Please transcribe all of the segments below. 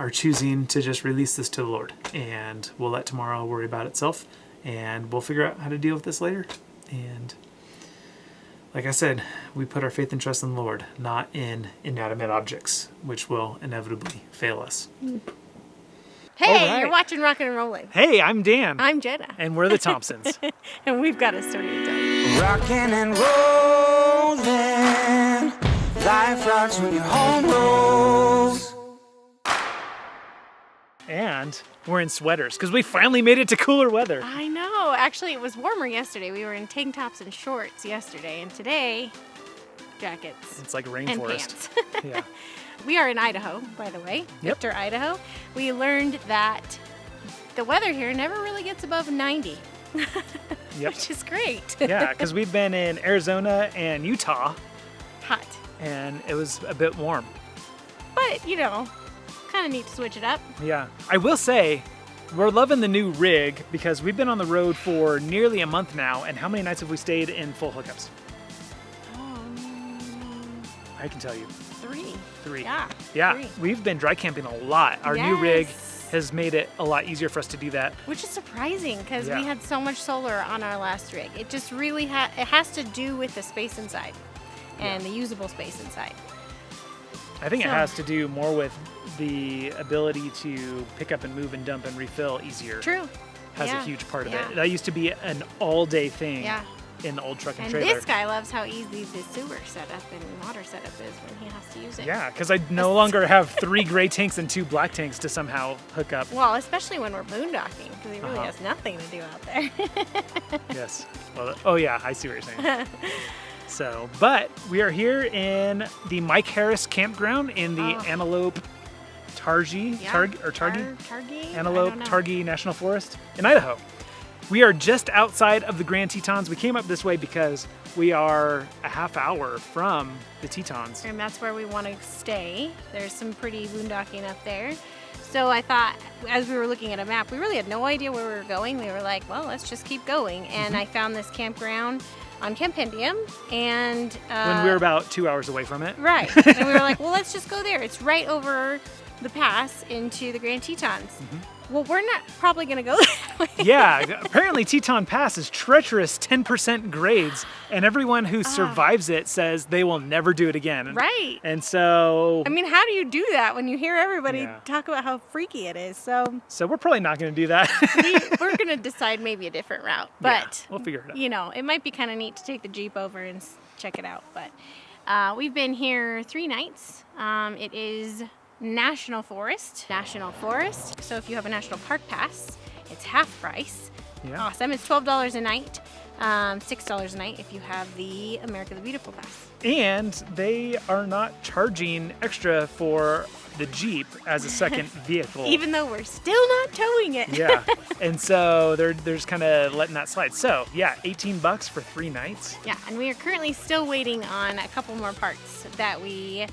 are choosing to just release this to the Lord, and we'll let tomorrow worry about itself, and we'll figure out how to deal with this later. And like I said, we put our faith and trust in the Lord, not in inanimate objects, which will inevitably fail us. Hey, right. You're watching Rockin' and Rollin'. Hey, I'm Dan. I'm Jenna. And we're the Thompsons. And we've got a story to tell you. Rockin' and rollin', life rocks when your home rolls. And we're in sweaters because we finally made it to cooler weather. I know. Actually, it was warmer yesterday. We were in tank tops and shorts yesterday, and today, jackets. It's like and rainforest. pants. Yeah. We are in Idaho, by the way. Yep. Victor, Idaho. We learned that the weather here never really gets above 90. Yep. Which is great. Yeah, because we've been in Arizona and Utah, Hot. and it was a bit warm. But, you know, kind of neat to switch it up. Yeah. I will say, we're loving the new rig because we've been on the road for nearly a month now, and how many nights have we stayed in full hookups? I can tell you. Three. Yeah. Yeah, 3. we've been dry camping a lot. Our new rig Yes. has made it a lot easier for us to do that. Which is surprising because Yeah. we had so much solar on our last rig. It just really it has to do with the space inside and the usable space inside. I think it So- has to do more with the ability to pick up and move and dump and refill easier. True. Has Yeah. a huge part of Yeah. it. That used to be an all-day thing Yeah. in the old truck and And trailer. this guy loves how easy the sewer setup and water setup is when he has to use it. Yeah, because I no longer have 3 gray tanks and 2 black tanks to somehow hook up. Well, especially when we're boondocking because he really Uh-huh. has nothing to do out there. Yes. Well, oh yeah, I see what you're saying. So, but we are here in the Mike Harris Campground in the Antelope Targhee, Targhee? Antelope Targhee National Forest in Idaho. We are just outside of the Grand Tetons. We came up this way because we are a half hour from the Tetons. And that's where we want to stay. There's some pretty boondocking up there. So I thought, as we were looking at a map, we really had no idea where we were going. We were like, well, let's just keep going. And I found this campground on Campendium. And When we were about 2 hours away from it. right. And we were like, well, let's just go there. It's right over the pass into the Grand Tetons. Well, we're not probably going to go that way. Yeah, apparently Teton Pass is treacherous 10% grades, and everyone who survives it says they will never do it again. Right. And so... I mean, how do you do that when you hear everybody Yeah. talk about how freaky it is? So So we're probably not going to do that. we're going to decide maybe a different route. But, we'll figure it out. you know, it might be kind of neat to take the Jeep over and check it out. But we've been here 3 nights. It is National Forest. So if you have a National Park Pass, it's half price. Yeah. Awesome. It's $12 a night. $6 a night if you have the America the Beautiful Pass. And they are not charging extra for the Jeep as a second vehicle. Even though we're still not towing it. Yeah. And so they're just kind of letting that slide. So, yeah, $18 for 3 nights. Yeah, and we are currently still waiting on a couple more parts that we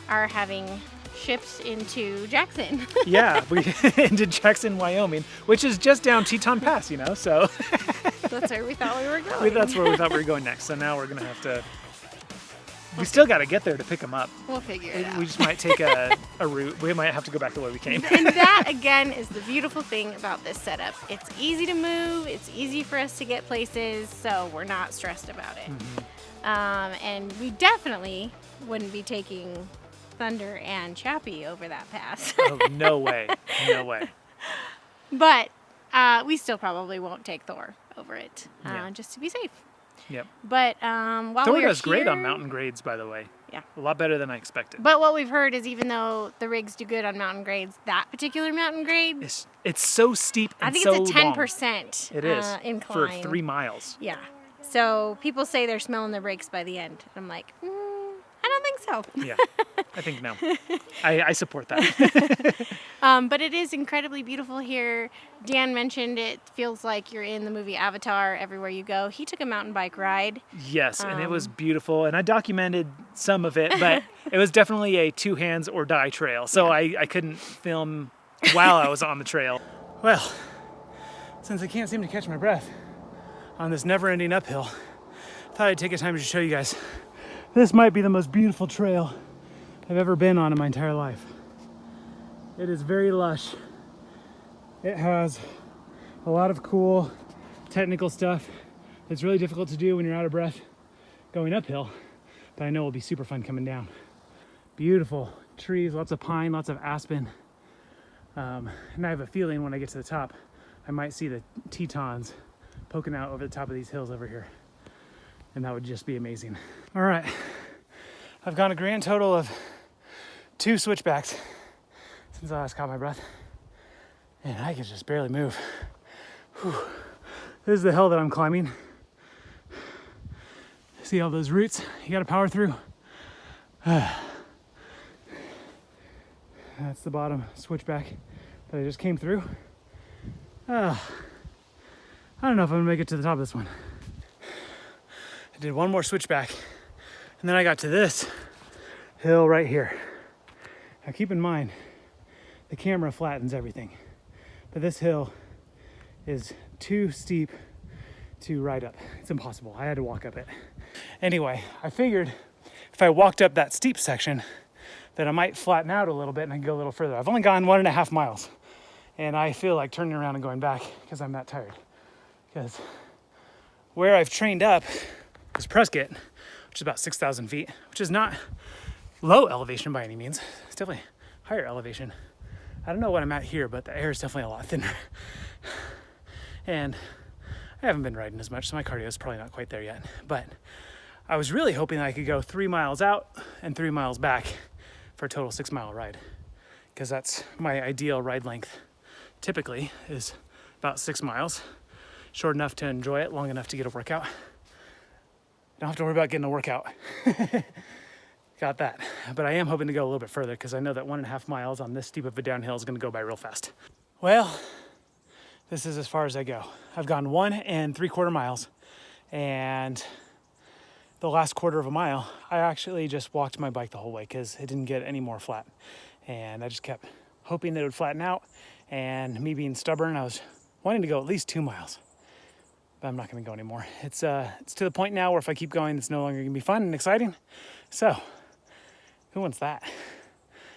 are having ships into Jackson. Yeah, we into Jackson, Wyoming, which is just down Teton Pass, you know, so That's where we thought we were going. that's where we thought we were going next. So now we're going to have to, we still got to get there to pick them up. We'll figure it out. We just might take a route. We might have to go back the way we came. And that, again, is the beautiful thing about this setup. It's easy to move. It's easy for us to get places, so we're not stressed about it. And we definitely wouldn't be taking Thunder and Chappie over that pass. Oh, no way. No way. But we still probably won't take Thor over it, just to be safe. Yep. But while Thor we were does great on here- mountain grades, by the way. Yeah. A lot better than I expected. But what we've heard is even though the rigs do good on mountain grades, that particular mountain grade, It's so steep and I think so it's a long. 10% It is incline. for 3 miles. Yeah. So people say they're smelling the brakes by the end. And I'm like, I don't think so. Yeah, I think no. I support that. But it is incredibly beautiful here. Dan mentioned it feels like you're in the movie Avatar everywhere you go. He took a mountain bike ride. Yes, and it was beautiful. And I documented some of it, but it was definitely a 2 hands or die trail. So I couldn't film while I was on the trail. Well, since I can't seem to catch my breath on this never-ending uphill, I thought I'd take a time to show you guys. This might be the most beautiful trail I've ever been on in my entire life. It is very lush. It has a lot of cool technical stuff that's really difficult to do when you're out of breath going uphill, but I know it'll be super fun coming down. Beautiful trees, lots of pine, lots of aspen. And I have a feeling when I get to the top, I might see the Tetons poking out over the top of these hills over here. And that would just be amazing. All right, I've gone a grand total of 2 switchbacks since I last caught my breath. And I can just barely move. Whew. This is the hill that I'm climbing. See all those roots you gotta power through? That's the bottom switchback that I just came through. I don't know if I'm gonna make it to the top of this one. I did one more switchback and then I got to this hill right here. Now keep in mind, the camera flattens everything, but this hill is too steep to ride up. It's impossible. I had to walk up it. Anyway, I figured if I walked up that steep section that I might flatten out a little bit and I can go a little further. I've only gone 1.5 miles and I feel like turning around and going back because I'm that tired. Because where I've trained up is Prescott, which is about 6,000 feet, which is not low elevation by any means. It's definitely higher elevation. I don't know what I'm at here, but the air is definitely a lot thinner. And I haven't been riding as much, so my cardio is probably not quite there yet. But I was really hoping that I could go 3 miles out and 3 miles back for a total 6-mile ride, because that's my ideal ride length. Typically is about 6 miles, short enough to enjoy it, long enough to get a workout. Don't have to worry about getting a workout. Got that. But I am hoping to go a little bit further because I know that 1.5 miles on this steep of a downhill is going to go by real fast. Well, this is as far as I go. I've gone 1 3/4 miles, and the last 1/4 mile, I actually just walked my bike the whole way because it didn't get any more flat. And I just kept hoping that it would flatten out, and me being stubborn, I was wanting to go at least 2 miles. But I'm not going to go anymore. It's to the point now where if I keep going, it's no longer going to be fun and exciting. So, who wants that?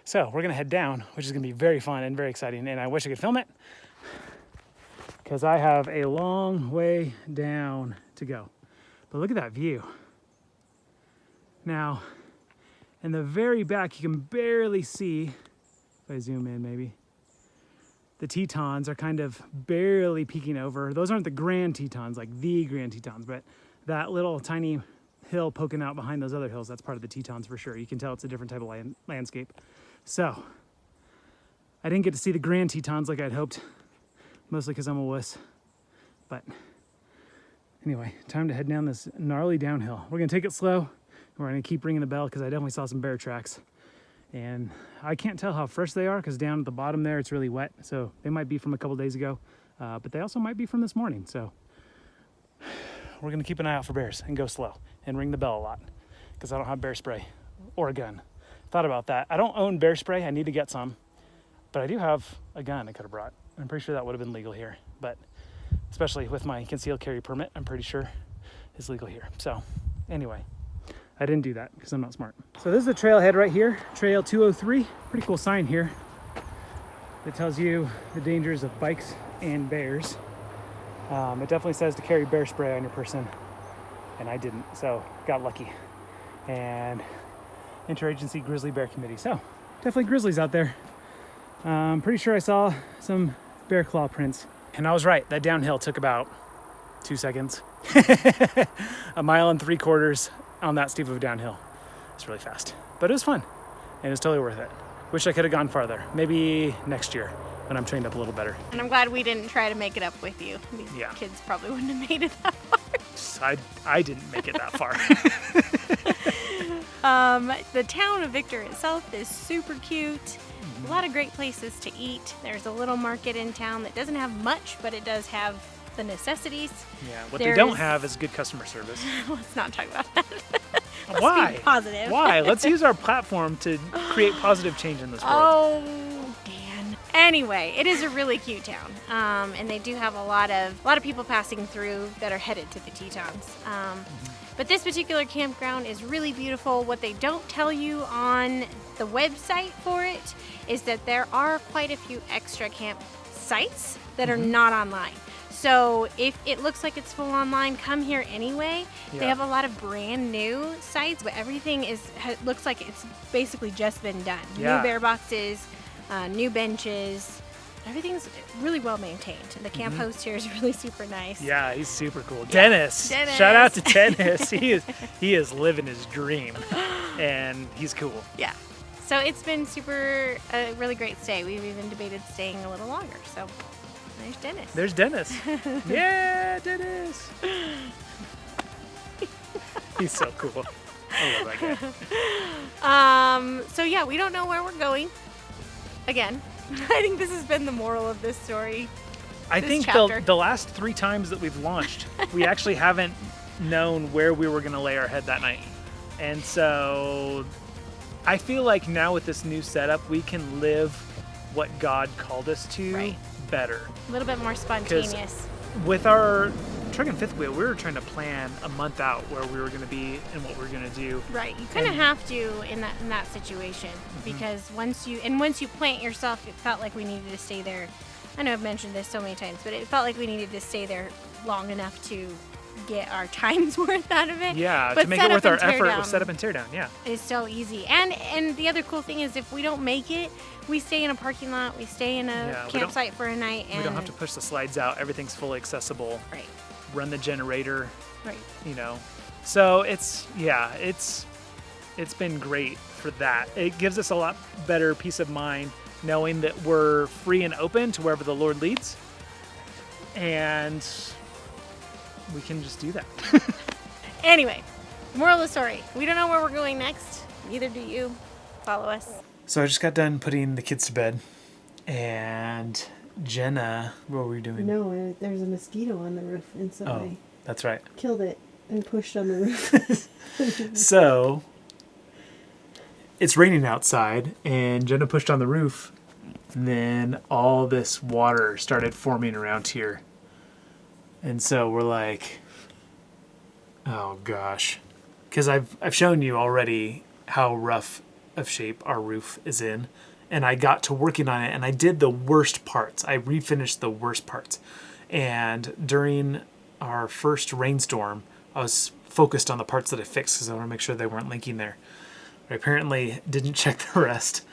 So, we're going to head down, which is going to be very fun and very exciting, and I wish I could film it because I have a long way down to go. But look at that view. Now, in the very back, you can barely see, if I zoom in maybe, the Tetons are kind of barely peeking over. Those aren't the Grand Tetons, like the Grand Tetons, but that little tiny hill poking out behind those other hills, that's part of the Tetons for sure. You can tell it's a different type of landscape. So, I didn't get to see the Grand Tetons like I'd hoped, mostly because I'm a wuss. But anyway, time to head down this gnarly downhill. We're gonna take it slow. We're gonna keep ringing the bell because I definitely saw some bear tracks. And I can't tell how fresh they are because down at the bottom there, it's really wet. So they might be from a couple days ago, but they also might be from this morning. So we're gonna keep an eye out for bears and go slow and ring the bell a lot because I don't have bear spray or a gun. Thought about that. I don't own bear spray. I need to get some, but I do have a gun I could have brought. I'm pretty sure that would have been legal here, but especially with my concealed carry permit, I'm pretty sure it's legal here. So anyway, I didn't do that because I'm not smart. So this is the trailhead right here, Trail 203. Pretty cool sign here that tells you the dangers of bikes and bears. It definitely says to carry bear spray on your person, and I didn't, so got lucky. And Interagency Grizzly Bear Committee. So definitely grizzlies out there. I'm pretty sure I saw some bear claw prints. And I was right, that downhill took about 2 seconds. 1 3/4 miles on that steep of a downhill. It's really fast, but it was fun and it's totally worth it. Wish I could have gone farther, maybe next year when I'm trained up a little better. And I'm glad we didn't try to make it up with you. These kids probably wouldn't have made it that far. I didn't make it that far. The town of Victor itself is super cute. A lot of great places to eat. There's a little market in town that doesn't have much, but it does have the necessities. Yeah, what they don't have is good customer service. Let's not talk about that. Why? Be positive. Why? Let's use our platform to create positive change in this world. Oh, Dan. Anyway, it is a really cute town, and they do have a lot of people passing through that are headed to the Tetons. But this particular campground is really beautiful. What they don't tell you on the website for it is that there are quite a few extra campsites that are not online. So if it looks like it's full online, come here anyway. Yeah. They have a lot of brand new sites, but everything looks like it's basically just been done. Yeah. New bear boxes, new benches. Everything's really well maintained. The camp host here is really super nice. Yeah, he's super cool. Dennis. Dennis. Shout out to Dennis. He is living his dream, and he's cool. Yeah. So it's been a really great stay. We've even debated staying a little longer. So there's Dennis. There's Dennis. Yeah, Dennis. He's so cool. I love that guy. So yeah, we don't know where we're going. Again, I think this has been the moral of this story. I this think chapter. the last 3 times that we've launched, we actually haven't known where we were going to lay our head that night. And so I feel like now with this new setup, we can live what God called us to better. A little bit more spontaneous. With our truck and fifth wheel, we were trying to plan a month out where we were going to be and what we were going to do. Right. You kind of have to in that situation because once you plant yourself, it felt like we needed to stay there. I know I've mentioned this so many times, but it felt like we needed to stay there long enough to get our time's worth out of it. Yeah, but to make it worth our effort with setup and tear down. Yeah. It's so easy. And the other cool thing is if we don't make it, we stay in a parking lot, we stay in a campsite for a night, and we don't have to push the slides out. Everything's fully accessible. Right. Run the generator. Right. You know. So it's been great for that. It gives us a lot better peace of mind knowing that we're free and open to wherever the Lord leads. And we can just do that. Anyway, moral of the story. We don't know where we're going next. Neither do you. Follow us. So I just got done putting the kids to bed. And Jenna, what were we doing? No, there's a mosquito on the roof, and so I that's right. killed it and pushed on the roof. So it's raining outside, and Jenna pushed on the roof, and then all this water started forming around here. And so we're like, oh gosh. Because I've shown you already how rough of shape our roof is in. And I got to working on it, and I did the worst parts. I refinished the worst parts. And during our first rainstorm, I was focused on the parts that I fixed because I want to make sure they weren't leaking there. But I apparently didn't check the rest.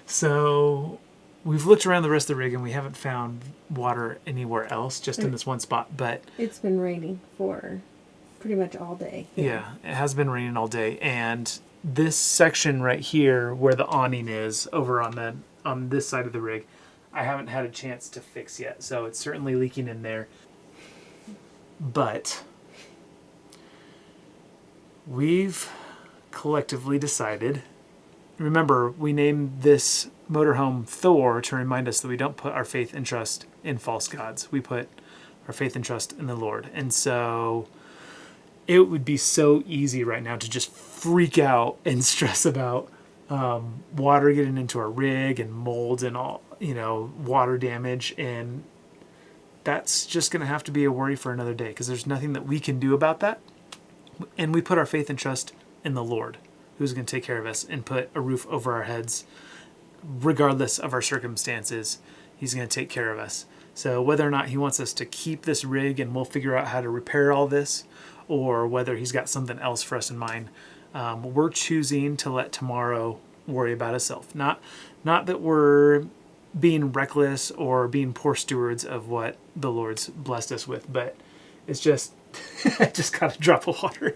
So we've looked around the rest of the rig, and we haven't found water anywhere else, just in this one spot. But it's been raining for pretty much all day. Yeah, it has been raining all day. And this section right here where the awning is over on this side of the rig, I haven't had a chance to fix yet. So it's certainly leaking in there. But we've collectively decided, remember, we named this motorhome Thor to remind us that we don't put our faith and trust in false gods. We put our faith and trust in the Lord. And so it would be so easy right now to just freak out and stress about water getting into our rig and mold and all, water damage. And that's just going to have to be a worry for another day because there's nothing that we can do about that. And we put our faith and trust in the Lord, who's going to take care of us and put a roof over our heads. Regardless of our circumstances, he's going to take care of us. So whether or not he wants us to keep this rig and we'll figure out how to repair all this, or whether he's got something else for us in mind, we're choosing to let tomorrow worry about itself. Not that we're being reckless or being poor stewards of what the Lord's blessed us with, but it's just, I just got a drop of water.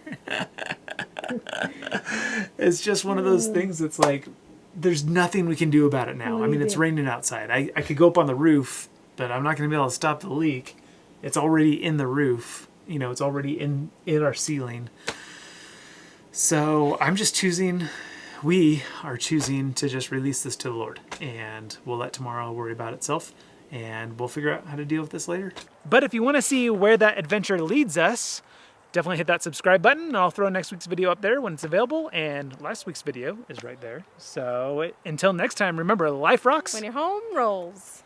It's just one of those things that's like, there's nothing we can do about it now. I mean, it's raining outside. I could go up on the roof, but I'm not going to be able to stop the leak. It's already in the roof. It's already in our ceiling. So we are choosing to just release this to the Lord. And we'll let tomorrow worry about itself. And we'll figure out how to deal with this later. But if you want to see where that adventure leads us, definitely hit that subscribe button, and I'll throw next week's video up there when it's available, and last week's video is right there. So until next time, remember, life rocks when your home rolls.